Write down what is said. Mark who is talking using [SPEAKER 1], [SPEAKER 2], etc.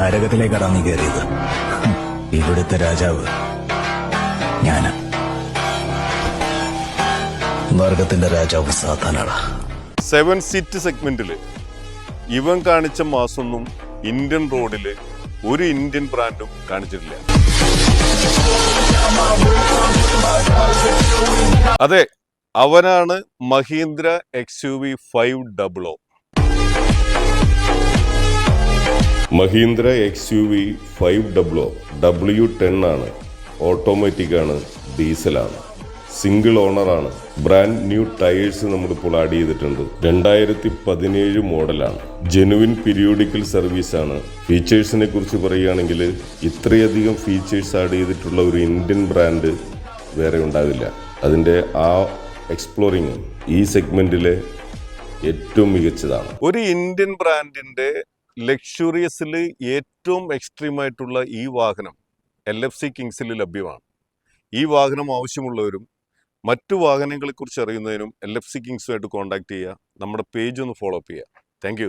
[SPEAKER 1] നരകത്തിലേക്കാണ് നീ കയറിയത്. ഇവിടുത്തെ രാജാവ് ഞാന്. നരകത്തിന്റെ രാജാവ് സാത്താനാണ്.
[SPEAKER 2] 7 സീറ്റ് സെഗ്മെന്റില് ഇവൻ കാണിച്ച മാസൊന്നും ഇന്ത്യൻ റോഡില് ഒരു ഇന്ത്യൻ ബ്രാൻഡും കാണിച്ചിട്ടില്ല. അതെ, അവനാണ് Mahindra XUV 500.
[SPEAKER 3] Mahindra XUV 500 W10 ആണ്. ഓട്ടോമാറ്റിക് ആണ്, ഡീസലാണ്, സിംഗിൾ ഓണറാണ്. ബ്രാൻഡ് ന്യൂ ടയേഴ്സ് നമ്മളിപ്പോൾ ആഡ് ചെയ്തിട്ടുണ്ട്. 2017 മോഡലാണ്. ജെനുവിൻ പീരിയോഡിക്കൽ സർവീസാണ്. ഫീച്ചേഴ്സിനെ കുറിച്ച് പറയുകയാണെങ്കിൽ ഇത്രയധികം ഫീച്ചേഴ്സ് ആഡ് ചെയ്തിട്ടുള്ള ഒരു ഇന്ത്യൻ ബ്രാൻഡ് വേറെ ഉണ്ടാവില്ല. അതിൻ്റെ ആ എക്സ്പ്ലോറിങ് ഈ സെഗ്മെന്റിലെ ഏറ്റവും മികച്ചതാണ്.
[SPEAKER 2] ഒരു ഇന്ത്യൻ ബ്രാൻഡിന്റെ ലക്ഷറിയസിൽ ഏറ്റവും എക്സ്ട്രീം ആയിട്ടുള്ള ഈ വാഹനം LFC കിങ്സിൽ ലഭ്യമാണ്. ഈ വാഹനം ആവശ്യമുള്ളവരും മറ്റു വാഹനങ്ങളെക്കുറിച്ച് അറിയുന്നതിനും LFC കിങ്സുമായിട്ട് കോൺടാക്ട് ചെയ്യുക. നമ്മുടെ പേജ് ഒന്ന് ഫോളോ അപ്പ് ചെയ്യുക. താങ്ക്